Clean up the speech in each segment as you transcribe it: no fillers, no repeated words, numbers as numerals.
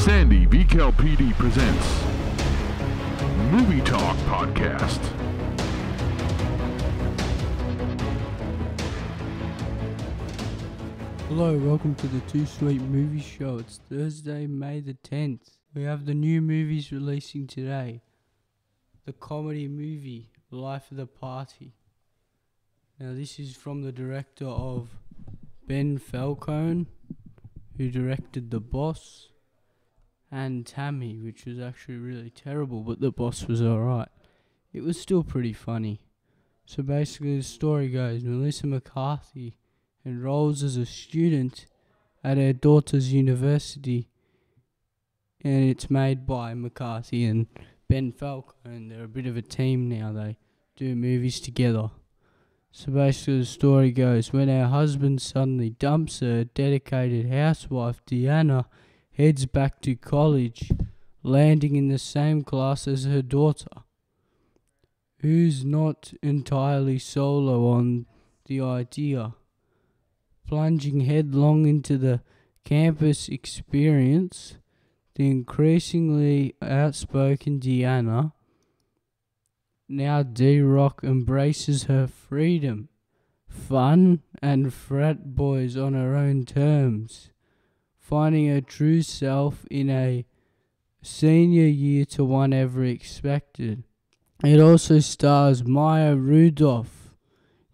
Sandy VCAL PD presents Movie Talk Podcast. Hello, welcome to the 2Sweet movie show. It's Thursday, May the 10th. We have the new movies releasing today. The comedy movie, Life of the Party. Now this is from the director of Ben Falcone, who directed The Boss, and Tammy, which was actually really terrible, but The Boss was alright. It was still pretty funny. So basically the story goes, Melissa McCarthy enrolls as a student at her daughter's university, and it's made by McCarthy and Ben Falcone. They're a bit of a team now. They do movies together. So basically the story goes, when her husband suddenly dumps her, dedicated housewife Deanna heads back to college, landing in the same class as her daughter, who's not entirely solo on the idea. Plunging headlong into the campus experience, the increasingly outspoken Deanna, now D-Rock, embraces her freedom, fun, and frat boys on her own terms, finding her true self in a senior year to one ever expected. It also stars Maya Rudolph.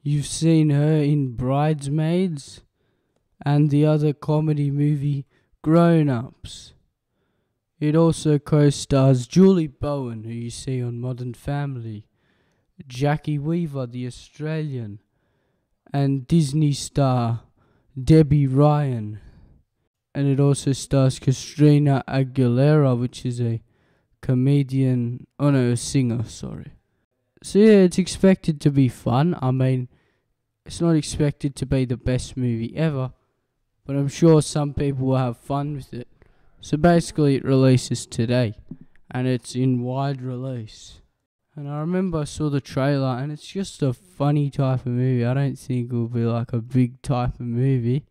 You've seen her in Bridesmaids and the other comedy movie Grown Ups. It also co-stars Julie Bowen, who you see on Modern Family, Jackie Weaver, the Australian, and Disney star Debbie Ryan. And it also stars Christina Aguilera, which is a comedian, a singer, sorry. So yeah, it's expected to be fun. I mean, it's not expected to be the best movie ever, but I'm sure some people will have fun with it. So basically it releases today, and it's in wide release. And I remember I saw the trailer, and it's just a funny type of movie. I don't think it will be like a big type of movie.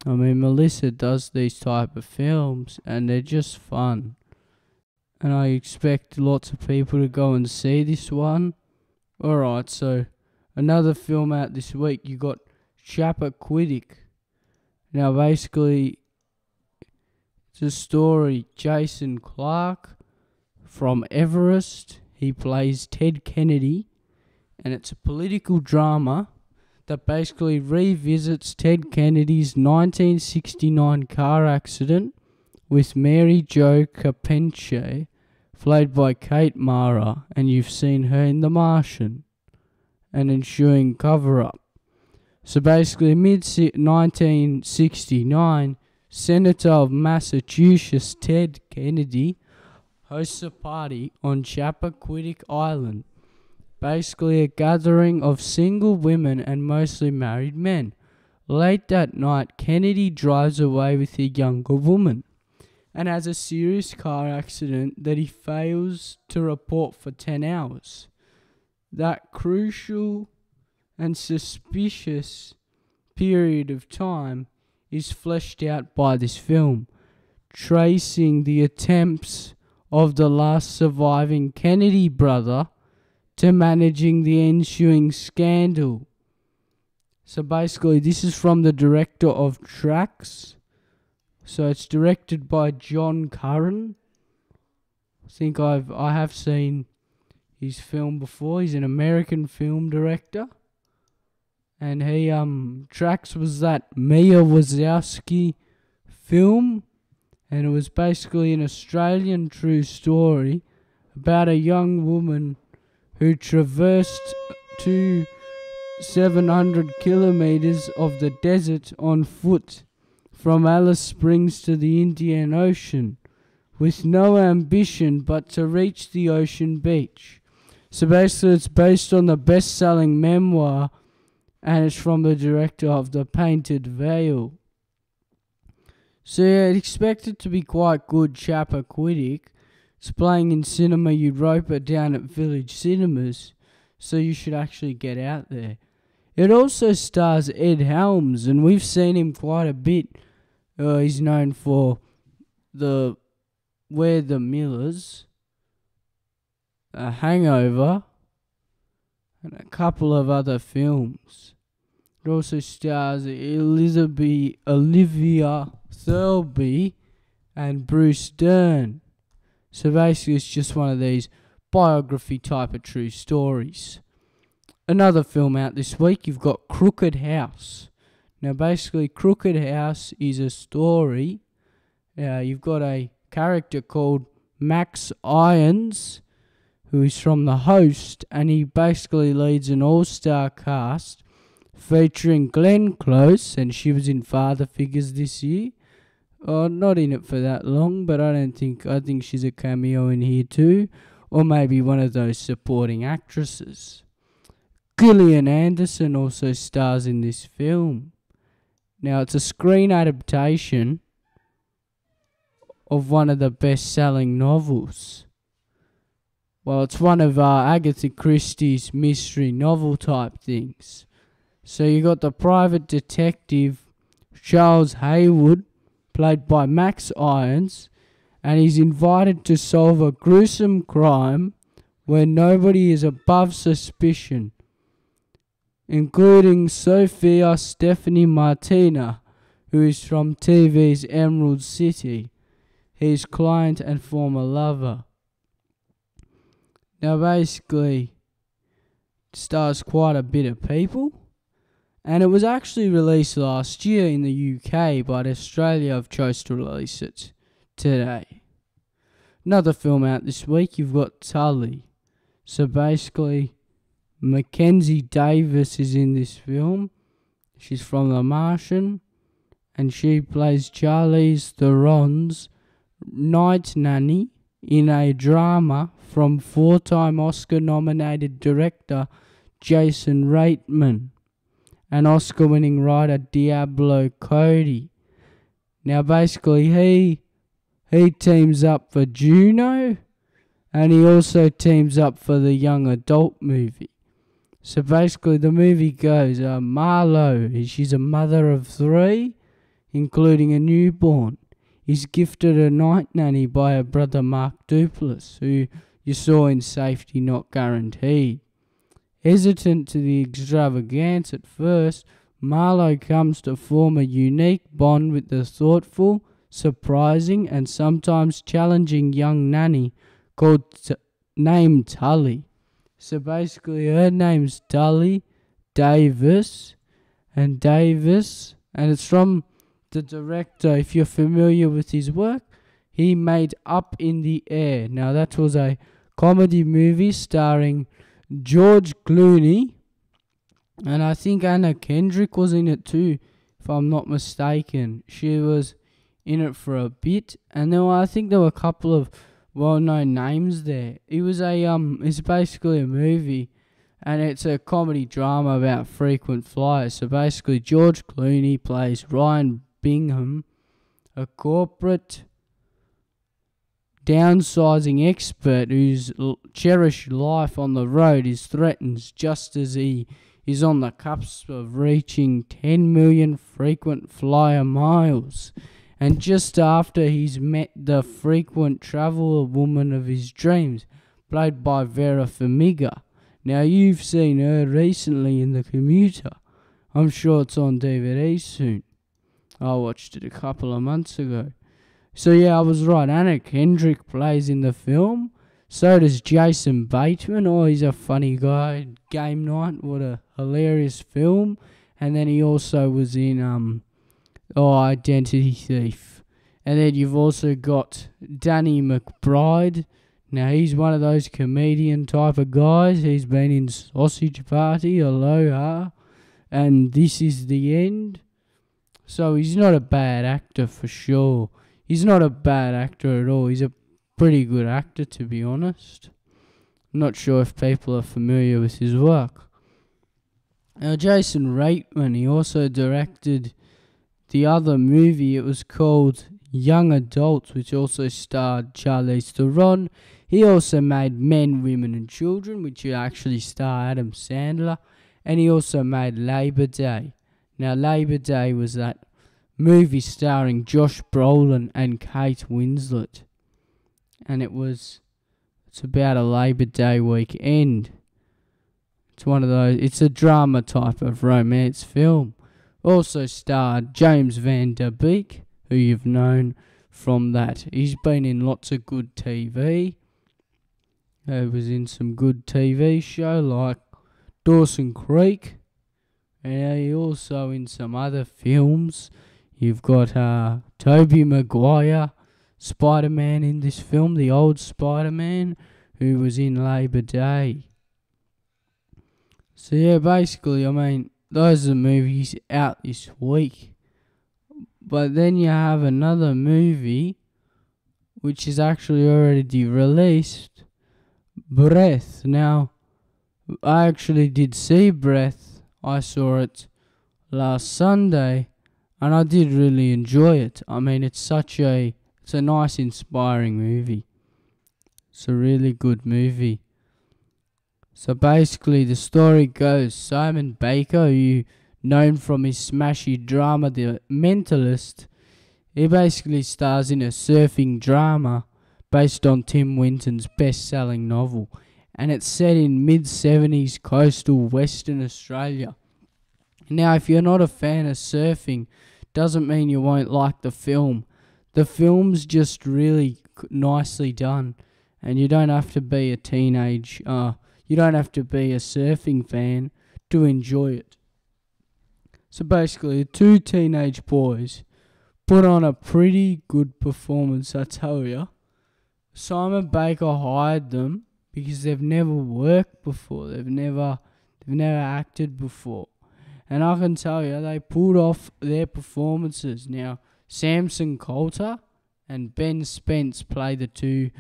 I mean, Melissa does these type of films, and they're just fun. And I expect lots of people to go and see this one. Alright, so another film out this week, you got Chappaquiddick. Now basically, it's a story. Jason Clarke from Everest, he plays Ted Kennedy, and it's a political drama that basically revisits Ted Kennedy's 1969 car accident with Mary Jo Carpentier, played by Kate Mara, and you've seen her in The Martian, an ensuing cover-up. So basically, mid-1969, Senator of Massachusetts Ted Kennedy hosts a party on Chappaquiddick Island, basically a gathering of single women and mostly married men. Late that night, Kennedy drives away with a younger woman and has a serious car accident that he fails to report for 10 hours. That crucial and suspicious period of time is fleshed out by this film, tracing the attempts of the last surviving Kennedy brother to managing the ensuing scandal. So basically, this is from the director of Tracks. So it's directed by John Curran. I think I have seen his film before. He's an American film director. And he Tracks was that Mia Wazowski film, and it was basically an Australian true story about a young woman who traversed 700 kilometers of the desert on foot from Alice Springs to the Indian Ocean, with no ambition but to reach the ocean beach. So basically it's based on the best-selling memoir, and it's from the director of The Painted Veil. So yeah, I'd expect it to be quite good. Chappaquiddick. It's playing in Cinema Europa down at Village Cinemas, so you should actually get out there. It also stars Ed Helms, and we've seen him quite a bit. He's known for the We're the Millers, A Hangover, and a couple of other films. It also stars Olivia Thirlby and Bruce Dern. So basically it's just one of these biography type of true stories. Another film out this week, you've got Crooked House. Now basically Crooked House is a story. You've got a character called Max Irons, who is from The Host, and he basically leads an all-star cast featuring Glenn Close, and she was in Father Figures this year. Not in it for that long, but I think she's a cameo in here too, or maybe one of those supporting actresses. Gillian Anderson also stars in this film. Now it's a screen adaptation of one of the best-selling novels. Well, it's one of Agatha Christie's mystery novel type things. So you got the private detective Charles Haywood, played by Max Irons, and he's invited to solve a gruesome crime where nobody is above suspicion, including Sophia Stephanie Martina, who is from TV's Emerald City, his client and former lover. Now basically, it stars quite a bit of people, and it was actually released last year in the UK, but Australia have chose to release it today. Another film out this week, you've got Tully. So basically, Mackenzie Davis is in this film. She's from The Martian, and she plays Charlize Theron's night nanny in a drama from four-time Oscar-nominated director Jason Reitman and Oscar-winning writer Diablo Cody. Now basically he teams up for Juno, and he also teams up for the young adult movie. So basically the movie goes, Marlo, she's a mother of 3, including a newborn. He's gifted a night nanny by her brother Mark Duplass, who you saw in Safety Not Guaranteed. Hesitant to the extravagance at first, Marlo comes to form a unique bond with the thoughtful, surprising, and sometimes challenging young nanny named Tully. So basically her name's Tully Davis, and it's from the director, if you're familiar with his work, he made Up in the Air. Now that was a comedy movie starring George Clooney, and I think Anna Kendrick was in it too, if I'm not mistaken. She was in it for a bit, and then I think there were a couple of well-known names there. It was it's basically a movie, and it's a comedy drama about frequent flyers. So basically, George Clooney plays Ryan Bingham, a corporate downsizing expert whose cherished life on the road is threatened just as he is on the cusp of reaching 10 million frequent flyer miles, and just after he's met the frequent traveler woman of his dreams, played by Vera Farmiga. Now you've seen her recently in The Commuter. I'm sure it's on DVD soon. I watched it a couple of months ago. So yeah, I was right. Anna Kendrick plays in the film. So does Jason Bateman. Oh, he's a funny guy. Game Night, what a hilarious film. And then he also was in Identity Thief. And then you've also got Danny McBride. Now he's one of those comedian type of guys. He's been in Sausage Party, Aloha, and This Is the End. So he's not a bad actor for sure. He's not a bad actor at all. He's a pretty good actor, to be honest. I'm not sure if people are familiar with his work. Now, Jason Reitman, he also directed the other movie. It was called Young Adults, which also starred Charlize Theron. He also made Men, Women and Children, which actually starred Adam Sandler. And he also made Labor Day. Now, Labor Day was that movie starring Josh Brolin and Kate Winslet. and it's about a Labor Day weekend. It's one of those. It's a drama type of romance film. Also starred James Van Der Beek, who you've known from that. He's been in lots of good TV. He was in some good TV show like Dawson Creek, and he also in some other films. You've got Tobey Maguire, Spider-Man in this film, the old Spider-Man, who was in Labor Day. So yeah, basically, I mean, those are the movies out this week. But then you have another movie, which is actually already released, Breath. Now, I actually did see Breath. I saw it last Sunday, and I did really enjoy it. I mean, it's a nice, inspiring movie. It's a really good movie. So basically, the story goes, Simon Baker, who known from his smashy drama The Mentalist, he basically stars in a surfing drama based on Tim Winton's best-selling novel, and it's set in mid-70s coastal Western Australia. Now, if you're not a fan of surfing, doesn't mean you won't like the film. The film's just really nicely done, and you don't have to be a you don't have to be a surfing fan to enjoy it. So basically, the two teenage boys put on a pretty good performance, I tell you. Simon Baker hired them because they've never worked before. They've never acted before. And I can tell you, they pulled off their performances. Now, Samson Coulter and Ben Spence play the two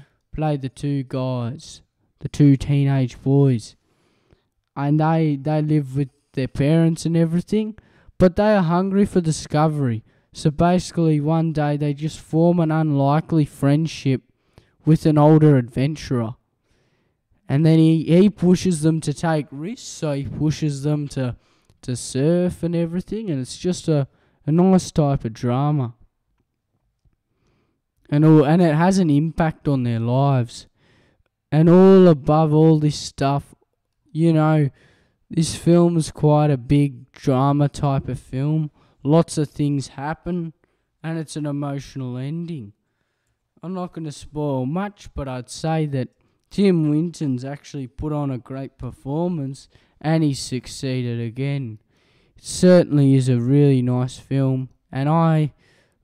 guys, the two teenage boys. And they live with their parents and everything, but they are hungry for discovery. So basically, one day they just form an unlikely friendship with an older adventurer. And then he pushes them to take risks, so he pushes them to surf and everything, and it's just a nice type of drama. And it has an impact on their lives. And all above all this stuff, you know, this film is quite a big drama type of film. Lots of things happen, and it's an emotional ending. I'm not going to spoil much, but I'd say that Tim Winton's actually put on a great performance, and he succeeded again. It certainly is a really nice film, and I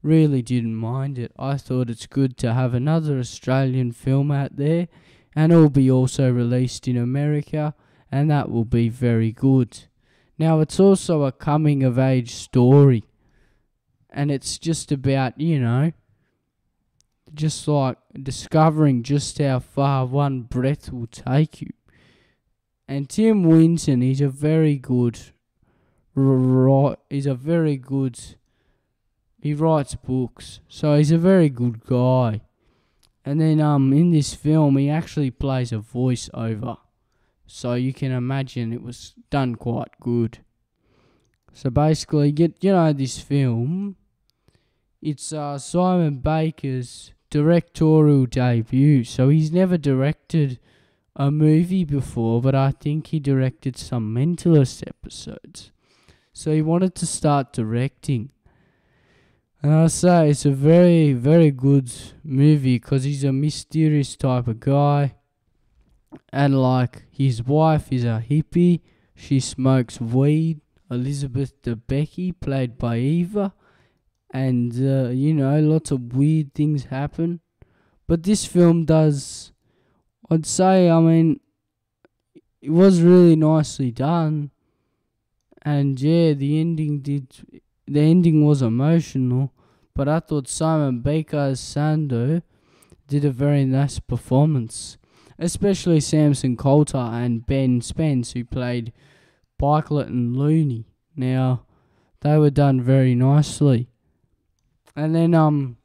really didn't mind it. I thought it's good to have another Australian film out there, and it'll be also released in America, and that will be very good. Now, it's also a coming-of-age story, and it's just about, you know, just like discovering just how far one breath will take you. And Tim Winton, he writes books, so he's a very good guy. And then in this film, he actually plays a voiceover, so you can imagine it was done quite good. So basically, this film, it's Simon Baker's directorial debut. So he's never directed a movie before, but I think he directed some Mentalist episodes. So he wanted to start directing. And I say it's a very, very good movie because he's a mysterious type of guy. And like, his wife is a hippie. She smokes weed. Elizabeth Debicki, played by Eva. And, lots of weird things happen. But this film does, I'd say, it was really nicely done. And yeah, the ending was emotional. But I thought Simon Baker as Sando did a very nice performance. Especially Samson Coulter and Ben Spence, who played Pikelet and Looney. Now, they were done very nicely. And then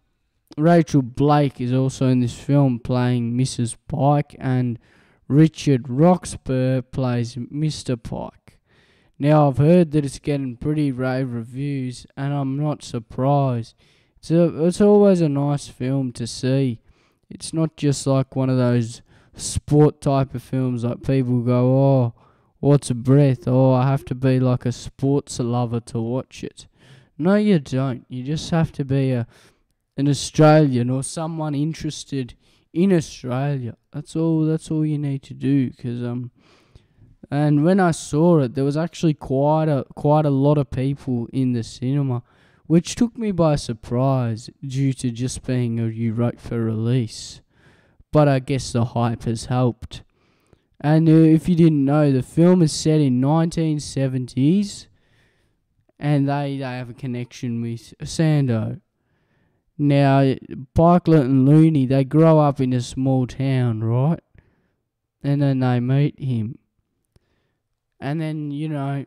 Rachel Blake is also in this film playing Mrs. Pike, and Richard Roxburgh plays Mr. Pike. Now, I've heard that it's getting pretty rave reviews, and I'm not surprised. It's always a nice film to see, It's not just like one of those sport type of films like people go, oh, what's a breath? Oh, I have to be like a sports lover to watch it. No, you don't. You just have to be an Australian or someone interested in Australia. That's all you need to do. And when I saw it, there was actually quite a lot of people in the cinema, which took me by surprise due to just being a Europa release. But I guess the hype has helped. And if you didn't know, the film is set in 1970s, and they have a connection with Sando. Now, Pikelet and Looney, they grow up in a small town, right? And then they meet him. And then,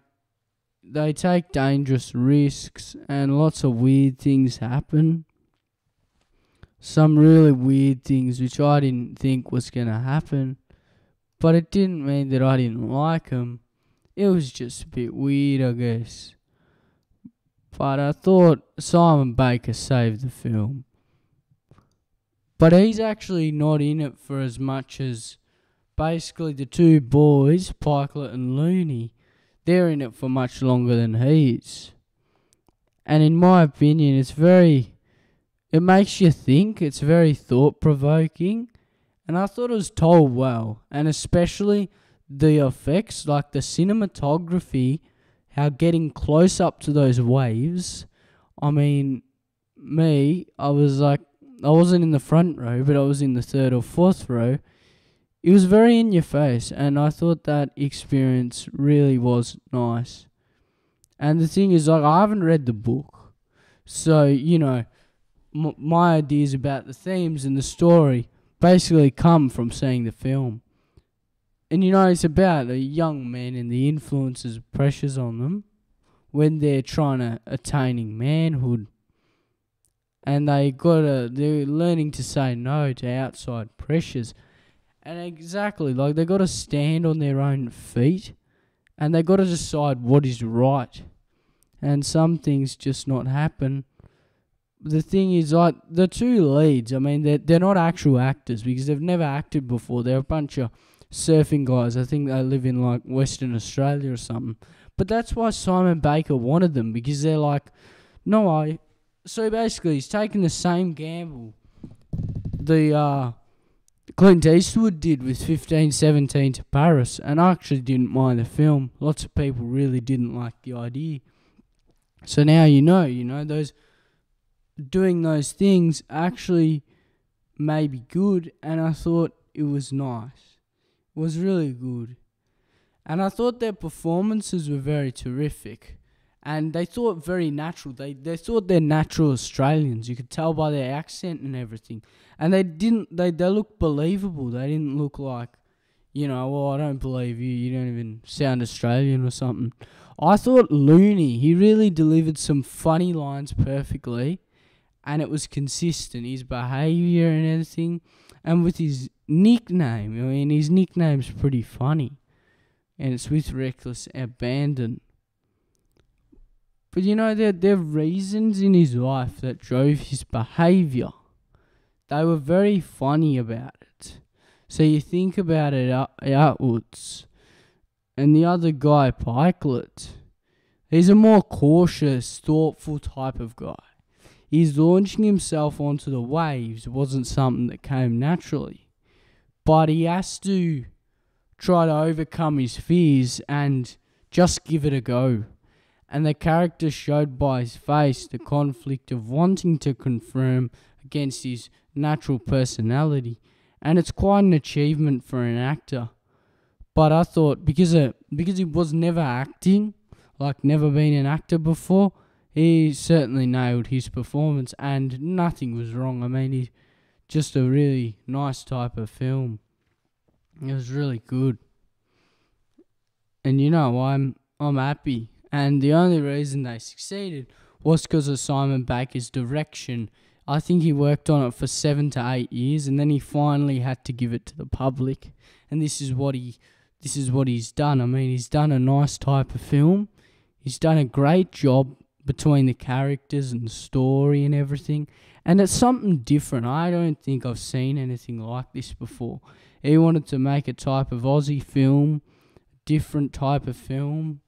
they take dangerous risks and lots of weird things happen. Some really weird things which I didn't think was going to happen. But it didn't mean that I didn't like them. It was just a bit weird, I guess. But I thought Simon Baker saved the film. But he's actually not in it for as much as basically the two boys, Pikelet and Looney. They're in it for much longer than he is. And in my opinion, it makes you think. It's very thought-provoking. And I thought it was told well. And especially the effects, like the cinematography, how getting close up to those waves. I mean, I wasn't in the front row, but I was in the third or fourth row. It was very in your face, and I thought that experience really was nice. And the thing is, I haven't read the book, so, my ideas about the themes and the story basically come from seeing the film. And, it's about a young man and the influences, pressures on them when they're trying to attaining manhood. And they're learning to say no to outside pressures. And exactly, they got to stand on their own feet, and they got to decide what is right. And some things just not happen. The thing is, the two leads, they're not actual actors because they've never acted before. They're a bunch of surfing guys. I think they live in Western Australia or something. But that's why Simon Baker wanted them, because they're like, no way. So basically, he's taking the same gamble the Clint Eastwood did with 1517 to Paris, and I actually didn't mind the film. Lots of people really didn't like the idea. So now those doing those things actually may be good, and I thought it was nice. It was really good. And I thought their performances were very terrific. And they thought very natural. They thought they're natural Australians. You could tell by their accent and everything. And they looked believable. They didn't look like, well, I don't believe you. You don't even sound Australian or something. I thought Looney, he really delivered some funny lines perfectly. And it was consistent. His behaviour and everything. And with his nickname. His nickname's pretty funny. And it's with reckless abandon. But there are reasons in his life that drove his behaviour. They were very funny about it. So you think about it outwards. And the other guy, Pikelet, he's a more cautious, thoughtful type of guy. He's launching himself onto the waves. It wasn't something that came naturally. But he has to try to overcome his fears and just give it a go. And the character showed by his face the conflict of wanting to confirm against his natural personality. And it's quite an achievement for an actor. But I thought, because he was never acting, never been an actor before, he certainly nailed his performance and nothing was wrong. He's just a really nice type of film. It was really good. And I'm happy. And the only reason they succeeded was because of Simon Baker's direction. I think he worked on it for 7 to 8 years, and then he finally had to give it to the public. And this is what he's done. He's done a nice type of film. He's done a great job between the characters and the story and everything. And it's something different. I don't think I've seen anything like this before. He wanted to make a type of Aussie film, different type of film.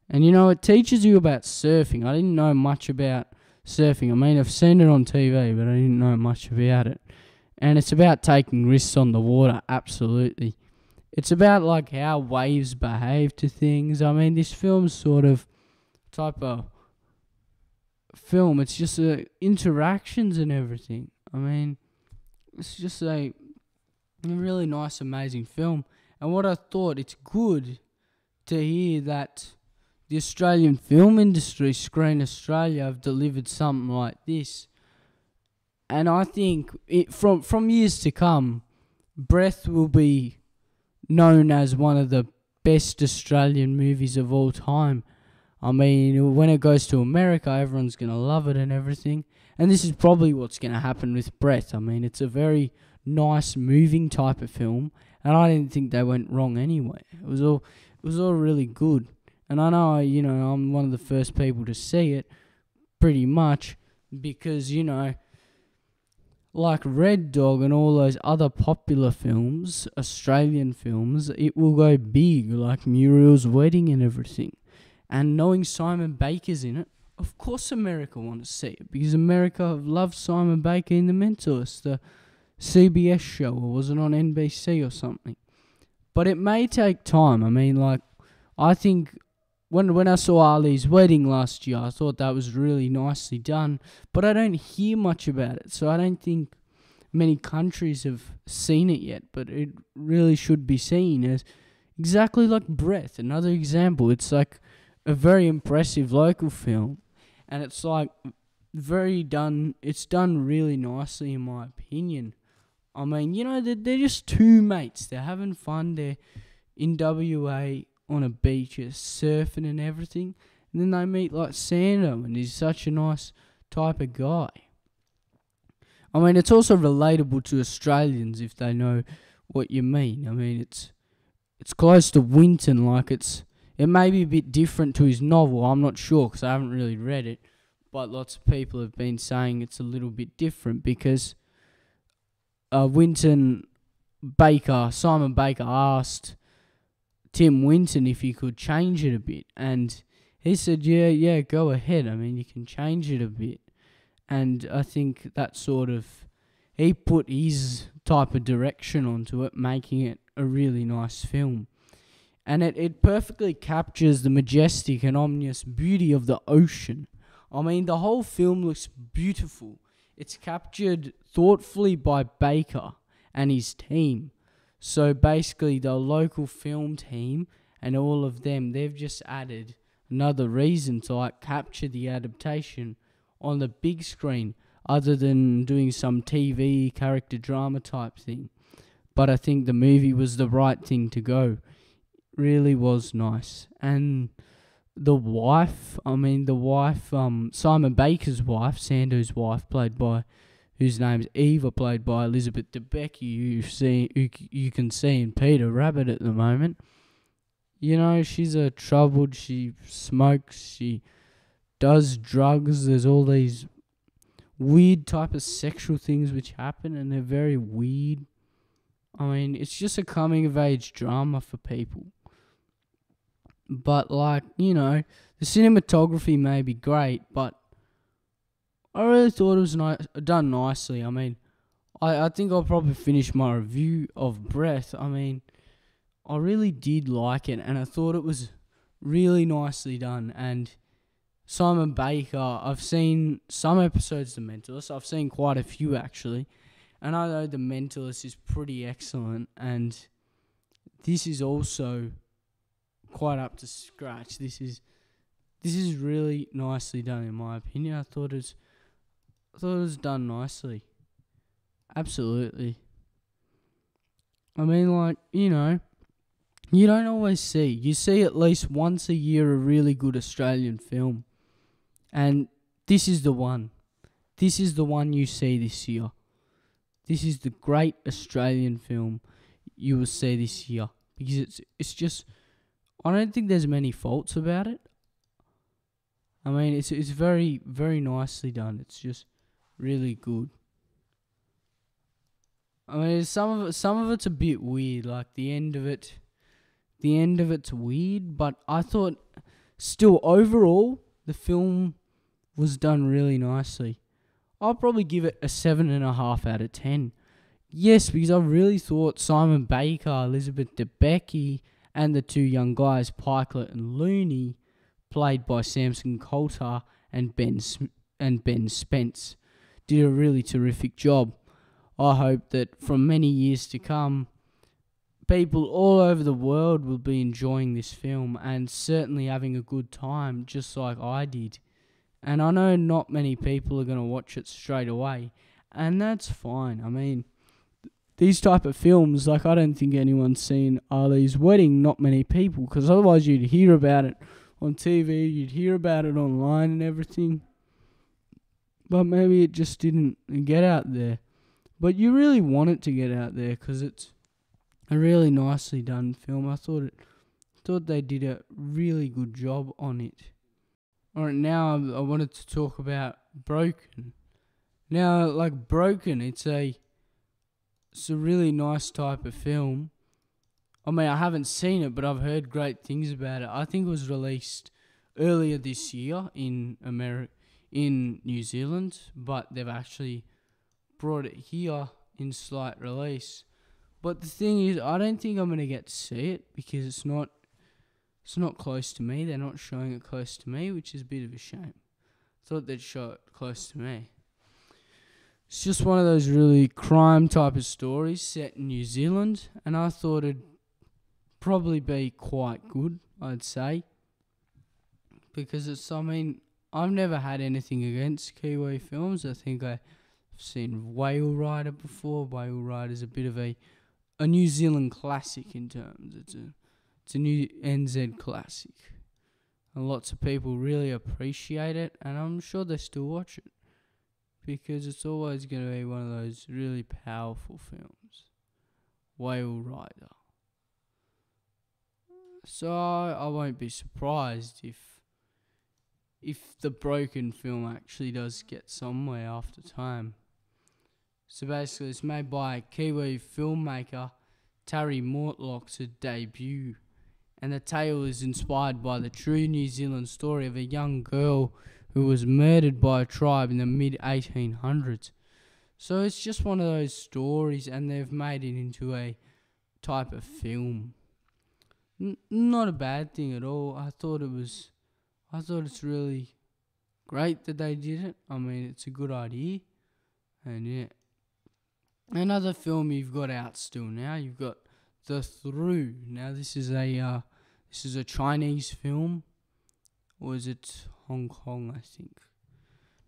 And it teaches you about surfing. I didn't know much about surfing. I mean, I've seen it on TV, but I didn't know much about it. And it's about taking risks on the water, absolutely. It's about like how waves behave to things. I mean, this film's sort of type of film. It's just interactions and everything. I mean, it's just a really nice, amazing film. And what I thought, it's good to hear that the Australian film industry, Screen Australia, have delivered something like this. And I think from years to come, Breath will be known as one of the best Australian movies of all time. I mean, when it goes to America, everyone's going to love it and everything. And this is probably what's going to happen with Breath. I mean, it's a very nice, moving type of film. And I didn't think they went wrong anyway. It was all really good. And I know, I'm one of the first people to see it, pretty much, because, like Red Dog and all those other popular films, Australian films, it will go big, like Muriel's Wedding and everything. And knowing Simon Baker's in it, of course America want to see it, because America loved Simon Baker in The Mentalist, the CBS show, or was it on NBC or something? But it may take time. I mean, like, I think when I saw Ali's Wedding last year, I thought that was really nicely done, but I don't hear much about it, so I don't think many countries have seen it yet, but it really should be seen as exactly like Breath. Another example, it's like a very impressive local film, and it's like it's done really nicely in my opinion. I mean, they're just two mates, they're having fun, they're in WA on a beach, just surfing and everything, and then they meet like Sando, and he's such a nice type of guy. I mean, it's also relatable to Australians if they know what you mean. I mean, it's close to Winton, like it may be a bit different to his novel, I'm not sure because I haven't really read it, but lots of people have been saying it's a little bit different because Simon Baker asked Tim Winton if he could change it a bit, and he said, yeah, go ahead. I mean, you can change it a bit. And I think that he put his type of direction onto it, making it a really nice film. And it perfectly captures the majestic and ominous beauty of the ocean. I mean, the whole film looks beautiful. It's captured thoughtfully by Baker and his team. So basically, the local film team and all of them, they've just added another reason to capture the adaptation on the big screen, other than doing some TV character drama type thing. But I think the movie was the right thing to go. Really was nice. And the wife, Simon Baker's wife, Sando's wife, whose name's Eva, played by Elizabeth Debicki, you can see in Peter Rabbit at the moment. She's troubled, she smokes, she does drugs, there's all these weird type of sexual things which happen, and they're very weird. I mean, it's just a coming-of-age drama for people. But, the cinematography may be great, but I really thought it was done nicely. I mean, I think I'll probably finish my review of Breath. I mean, I really did like it, and I thought it was really nicely done. And Simon Baker, I've seen some episodes of The Mentalist. I've seen quite a few, actually. And I know The Mentalist is pretty excellent, and this is also quite up to scratch. This is really nicely done, in my opinion. I thought it was done nicely. Absolutely. I mean, you don't always see. You see at least once a year a really good Australian film. And this is the one. This is the one you see this year. This is the great Australian film you will see this year. Because it's just, I don't think there's many faults about it. I mean, it's very, very nicely done. It's just really good. I mean, some of it's a bit weird, like the end of it. The end of it's weird, but I thought still overall the film was done really nicely. I'll probably give it a 7.5 out of 10. Yes, because I really thought Simon Baker, Elizabeth Debicki, and the two young guys, Pikelet and Looney, played by Samson Coulter and Ben Spence, did a really terrific job. I hope that from many years to come, people all over the world will be enjoying this film and certainly having a good time, just like I did. And I know not many people are going to watch it straight away, and that's fine. I mean, these type of films, like I don't think anyone's seen Ali's Wedding, not many people, because otherwise you'd hear about it on TV, you'd hear about it online and everything. But maybe it just didn't get out there. But you really want it to get out there because it's a really nicely done film. I thought they did a really good job on it. Alright, now I wanted to talk about Broken. Now, like Broken, it's a really nice type of film. I mean, I haven't seen it, but I've heard great things about it. I think it was released earlier this year in New Zealand, but they've actually brought it here in slight release. But the thing is, I don't think I'm going to get to see it because it's not close to me. They're not showing it close to me, which is a bit of a shame. Thought they'd show it close to me. It's just one of those really crime type of stories set in New Zealand, and I thought it'd probably be quite good, I'd say. Because I've never had anything against Kiwi films. I think I've seen Whale Rider before. Whale Rider is a bit of a New Zealand classic in terms. It's a new NZ classic. And lots of people really appreciate it, and I'm sure they still watch it. Because it's always going to be one of those really powerful films. Whale Rider. So I won't be surprised if the Broken film actually does get somewhere after time. So basically it's made by a Kiwi filmmaker, Terry Mortlock's debut, and the tale is inspired by the true New Zealand story of a young girl who was murdered by a tribe in the mid-1800s. So it's just one of those stories, and they've made it into a type of film. Not a bad thing at all. I thought it's really great that they did it. I mean, it's a good idea. And yeah. Another film you've got out still now, you've got The Through. Now this is a Chinese film. Or is it Hong Kong, I think.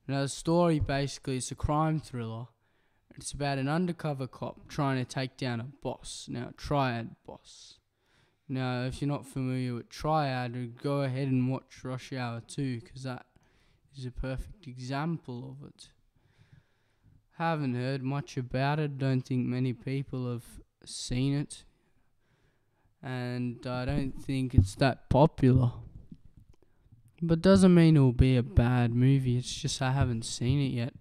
Now the story basically is a crime thriller. It's about an undercover cop trying to take down a boss. Now, a triad boss. Now, if you're not familiar with Triad, go ahead and watch Rush Hour 2, because that is a perfect example of it. Haven't heard much about it. Don't think many people have seen it. And I don't think it's that popular. But doesn't mean it'll be a bad movie. It's just I haven't seen it yet.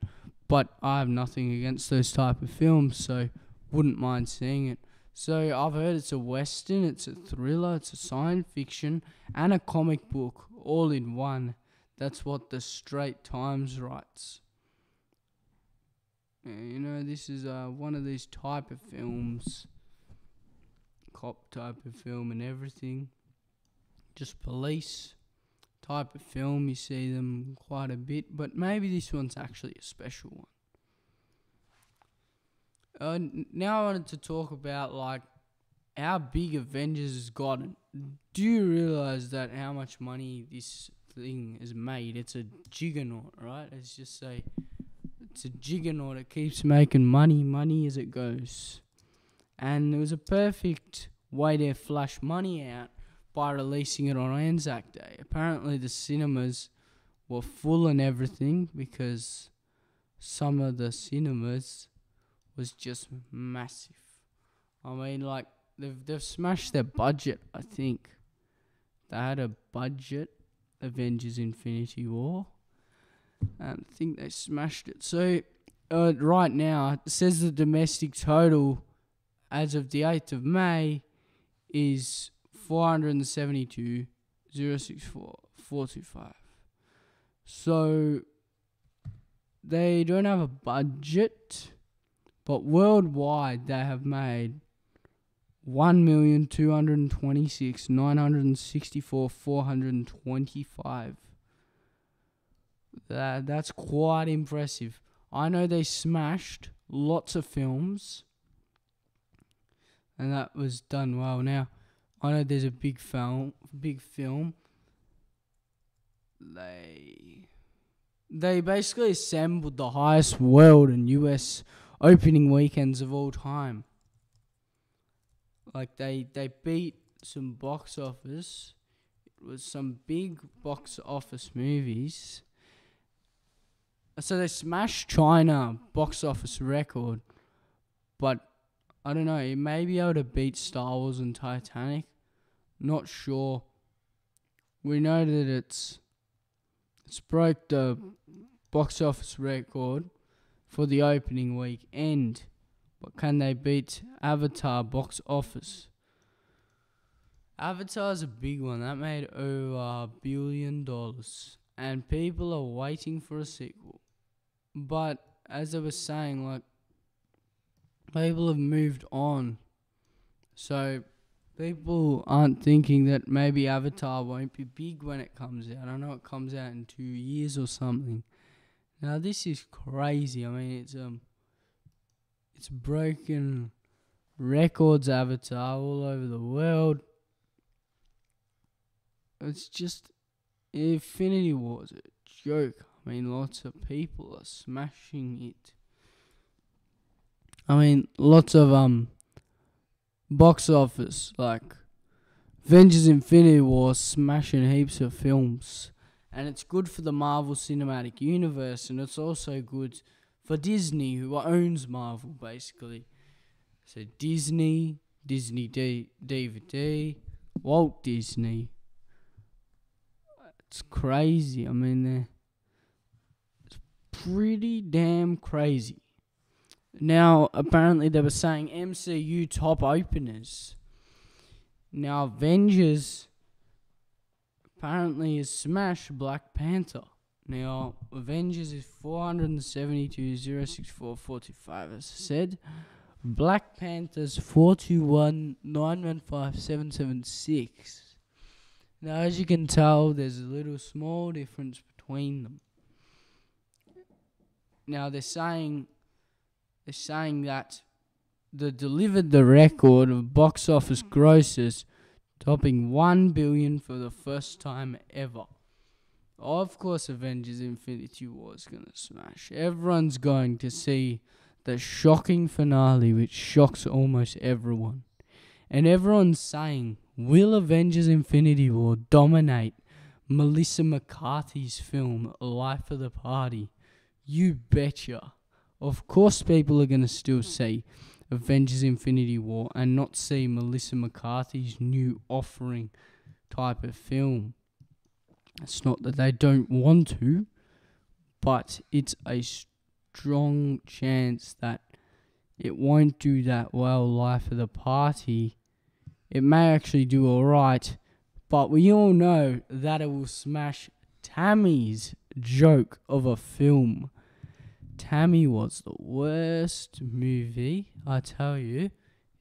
But I have nothing against those type of films, so wouldn't mind seeing it. So I've heard it's a western, it's a thriller, it's a science fiction, and a comic book all in one. That's what the Straits Times writes. This is one of these type of films, cop type of film and everything. Just police type of film, you see them quite a bit, but maybe this one's actually a special one. Now I wanted to talk about how big Avengers has gotten. Do you realise that how much money this thing has made? It's a juggernaut, right? It's a juggernaut. It keeps making money as it goes. And it was a perfect way to flash money out by releasing it on Anzac Day. Apparently the cinemas were full and everything because some of the cinemas was just massive. I mean, they've smashed their budget, I think. They had a budget, Avengers Infinity War, and I think they smashed it. So right now, it says the domestic total as of the 8th of May is 472,064,425. So they don't have a budget, but worldwide they have made 1,226,964,425. That's quite impressive. I know they smashed lots of films, and that was done well. Now, I know there's a big film. They basically assembled the highest world and US opening weekends of all time. Like they beat some box office. It was some big box office movies. So they smashed China box office record, but I don't know, it may be able to beat Star Wars and Titanic. Not sure. We know that it's broke the box office record for the opening weekend. But can they beat Avatar box office? Avatar's a big one. That made over $1 billion. And people are waiting for a sequel. But as I was saying, like, people have moved on. So people aren't thinking that maybe Avatar won't be big when it comes out. I know it comes out in 2 years or something. Now this is crazy. I mean, it's broken records, Avatar, all over the world. It's just Infinity War's a joke. I mean, lots of people are smashing it. I mean, lots of box office, like Avengers Infinity War smashing heaps of films. And it's good for the Marvel Cinematic Universe, and it's also good for Disney, who owns Marvel, basically. So Disney DVD, Walt Disney. It's crazy. I mean, it's pretty damn crazy. Now, apparently they were saying MCU top openers. Now, Avengers apparently has smashed Black Panther. Now, Avengers is 472,064,425, as I said. Black Panther's 421,915,776. Now, as you can tell, there's a little small difference between them. Now, they're saying that they delivered the record of box office grosses, topping 1 billion for the first time ever. Of course, Avengers Infinity War is going to smash. Everyone's going to see the shocking finale, which shocks almost everyone. And everyone's saying, will Avengers Infinity War dominate Melissa McCarthy's film, Life of the Party? You betcha. Of course, people are going to still see Avengers Infinity War and not see Melissa McCarthy's new offering type of film. It's not that they don't want to, but it's a strong chance that it won't do that well, Life of the Party. It may actually do alright, but we all know that it will smash Tammy's joke of a film. Tammy was the worst movie, I tell you.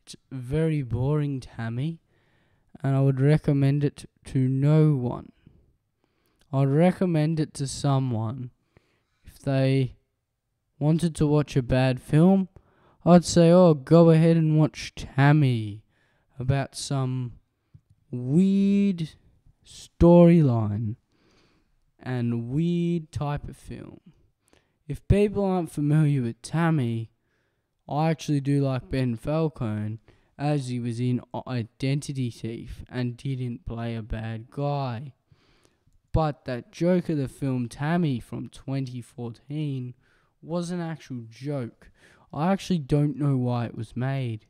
It's very boring, Tammy, and I would recommend it to no one. I'd recommend it to someone. If they wanted to watch a bad film, I'd say, oh, go ahead and watch Tammy, about some weird storyline and weird type of film. If people aren't familiar with Tammy, I actually do like Ben Falcone, as he was in Identity Thief and didn't play a bad guy. But that joke of the film Tammy from 2014 was an actual joke. I actually don't know why it was made.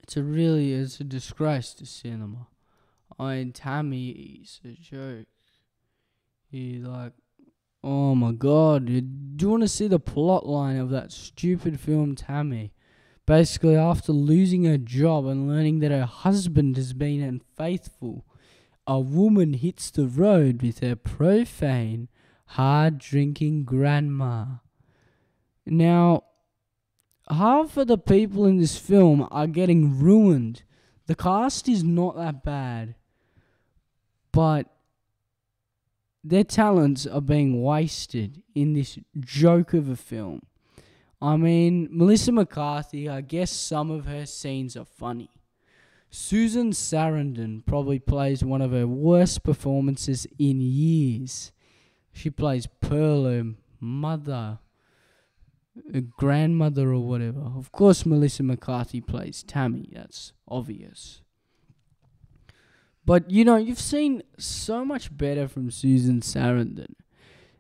It's a disgrace to cinema. I mean, Tammy is a joke. Oh my god, do you want to see the plot line of that stupid film, Tammy? Basically, after losing her job and learning that her husband has been unfaithful, a woman hits the road with her profane, hard-drinking grandma. Now, half of the people in this film are getting ruined. The cast is not that bad, but their talents are being wasted in this joke of a film. I mean, Melissa McCarthy, I guess some of her scenes are funny. Susan Sarandon probably plays one of her worst performances in years. She plays Pearl, her mother, a grandmother or whatever. Of course, Melissa McCarthy plays Tammy. That's obvious. But, you've seen so much better from Susan Sarandon.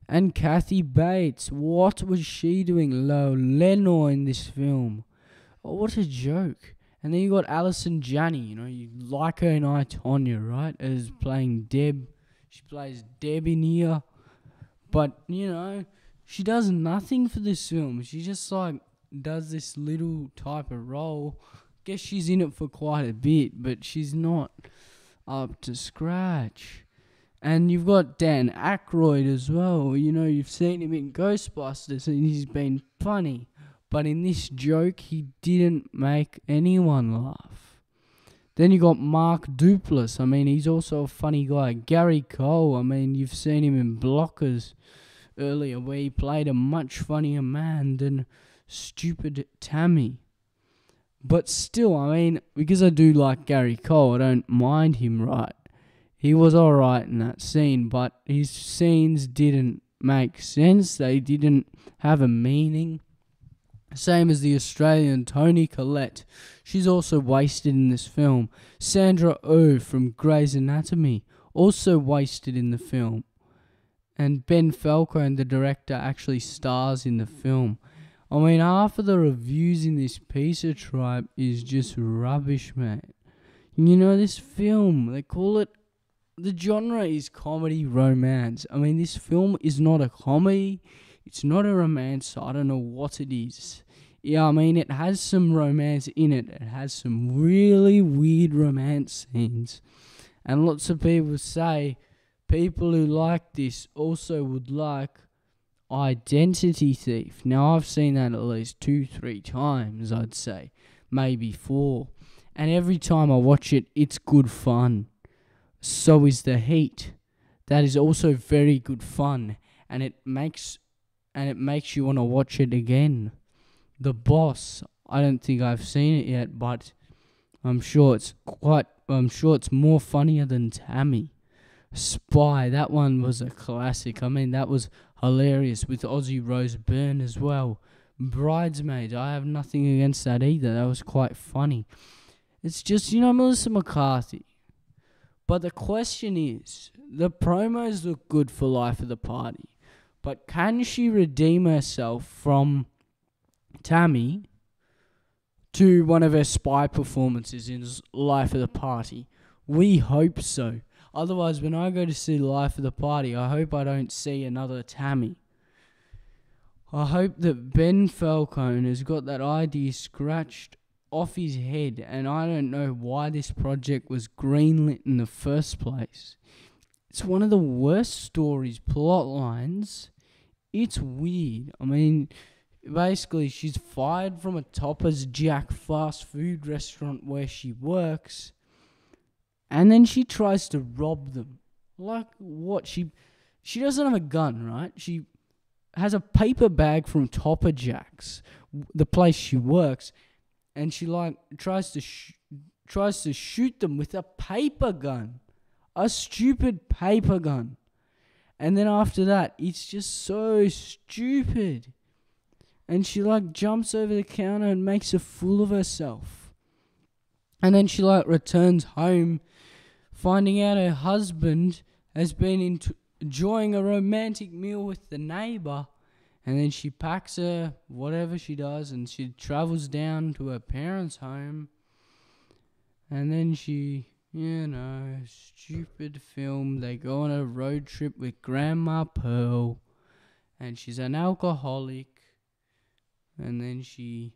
And Kathy Bates, what was she doing? Lenore in this film. Oh, what a joke. And then you got Alison Janney, you like her in I, Tonya, right? As playing Deb. She plays Deb in here. But, she does nothing for this film. She just, does this little type of role. Guess she's in it for quite a bit, but she's not up to scratch. And you've got Dan Aykroyd as well. You've seen him in Ghostbusters and he's been funny. But in this joke, he didn't make anyone laugh. Then you got Mark Duplass. I mean, he's also a funny guy. Gary Cole. I mean, you've seen him in Blockers earlier where he played a much funnier man than stupid Tammy. But still, I mean, because I do like Gary Cole, I don't mind him, right? He was alright in that scene, but his scenes didn't make sense. They didn't have a meaning. Same as the Australian Toni Collette. She's also wasted in this film. Sandra Oh from Grey's Anatomy, also wasted in the film. And Ben Falcone, the director, actually stars in the film. I mean, half of the reviews in this piece of tripe is just rubbish, mate. This film, they call it, the genre is comedy romance. I mean, this film is not a comedy. It's not a romance, so I don't know what it is. Yeah, I mean, it has some romance in it. It has some really weird romance scenes. And lots of people say people who like this also would like Identity Thief. Now, I've seen that at least 2-3 times, I'd say. Maybe 4. And every time I watch it, it's good fun. So is The Heat. That is also very good fun. And it makes you want to watch it again. The Boss. I don't think I've seen it yet, but I'm sure it's more funnier than Tammy. Spy, that one was a classic. I mean, that was hilarious with Ozzy Rose Byrne as well. Bridesmaids, I have nothing against that either. That was quite funny. It's just, Melissa McCarthy. But the question is, the promos look good for Life of the Party, but can she redeem herself from Tammy to one of her spy performances in Life of the Party? We hope so. Otherwise, when I go to see Life of the Party, I hope I don't see another Tammy. I hope that Ben Falcone has got that idea scratched off his head, and I don't know why this project was greenlit in the first place. It's one of the worst stories, plot lines. It's weird. I mean, basically, she's fired from a Topper's Jack fast food restaurant where she works, and then she tries to rob them. Like, what? She doesn't have a gun, right? She has a paper bag from Topper Jack's, the place she works, and she tries to shoot them with a paper gun, a stupid paper gun. And then after that, it's just so stupid. And she jumps over the counter and makes a fool of herself. And then she returns home, finding out her husband has been enjoying a romantic meal with the neighbour. And then she packs her whatever she does and she travels down to her parents' home. And then she, stupid film. They go on a road trip with Grandma Pearl. and she's an alcoholic, and then she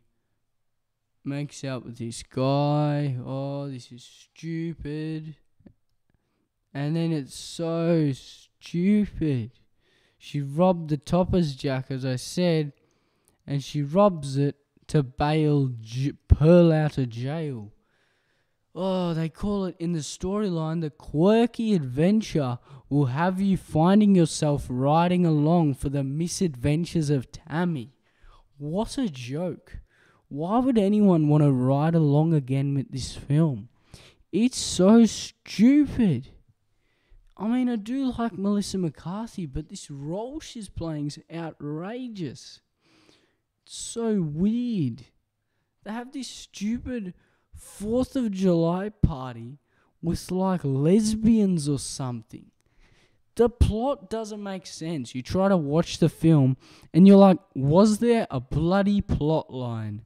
makes out with this guy. Oh, this is stupid. And then it's so stupid. She robbed the Topper's Jack, as I said, and she robs it to bail Pearl out of jail. Oh, they call it in the storyline, the quirky adventure will have you finding yourself riding along for the misadventures of Tammy. What a joke. Why would anyone want to ride along again with this film? It's so stupid. I mean, I do like Melissa McCarthy, but this role she's playing is outrageous. It's so weird. They have this stupid 4th of July party with like lesbians or something. The plot doesn't make sense. You try to watch the film and you're like, was there a bloody plot line?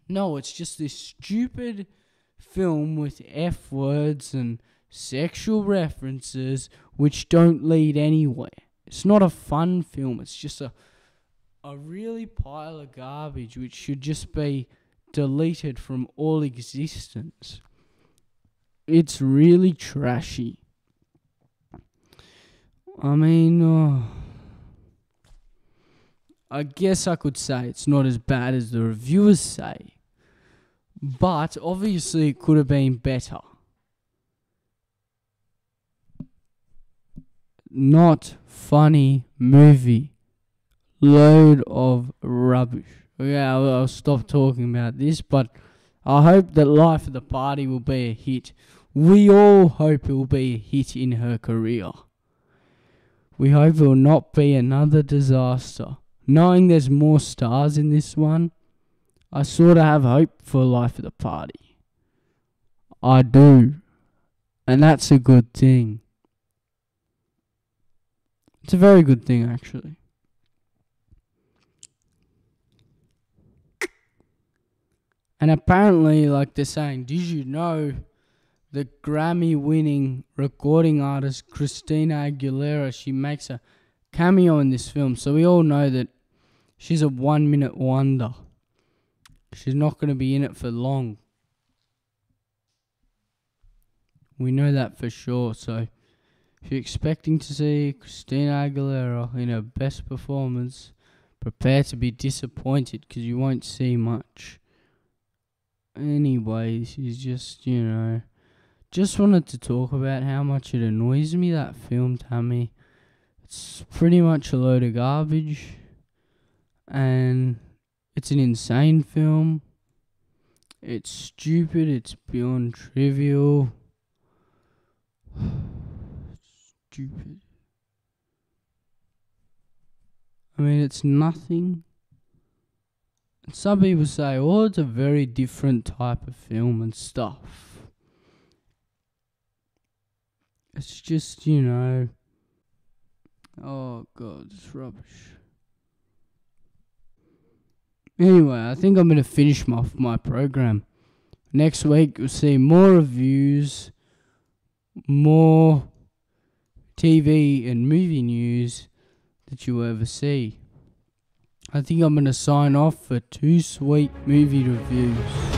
No, it's just this stupid film with F words and sexual references which don't lead anywhere. It's not a fun film. It's just a really pile of garbage which should just be deleted from all existence. It's really trashy. I mean, I guess I could say it's not as bad as the reviewers say, but obviously it could have been better. Not funny movie. Load of rubbish. Okay, I'll stop talking about this, but I hope that Life of the Party will be a hit. We all hope it will be a hit in her career. We hope it will not be another disaster. Knowing there's more stars in this one, I sort of have hope for Life of the Party. I do. And that's a good thing. It's a very good thing, actually. And apparently, like they're saying, did you know the Grammy-winning recording artist Christina Aguilera, she makes a cameo in this film. So we all know that she's a 1-minute wonder. She's not going to be in it for long. We know that for sure. So if you're expecting to see Christina Aguilera in her best performance, prepare to be disappointed because you won't see much. Anyway, she's just, just wanted to talk about how much it annoys me, that film, Tammy. It's pretty much a load of garbage. And it's an insane film. It's stupid. It's beyond trivial. Stupid. I mean, it's nothing. Some people say, oh, it's a very different type of film and stuff. It's just, oh God, it's rubbish. Anyway, I think I'm going to finish off my program. Next week, you'll see more reviews, more TV and movie news that you will ever see. I think I'm going to sign off for 2Sweet movie reviews.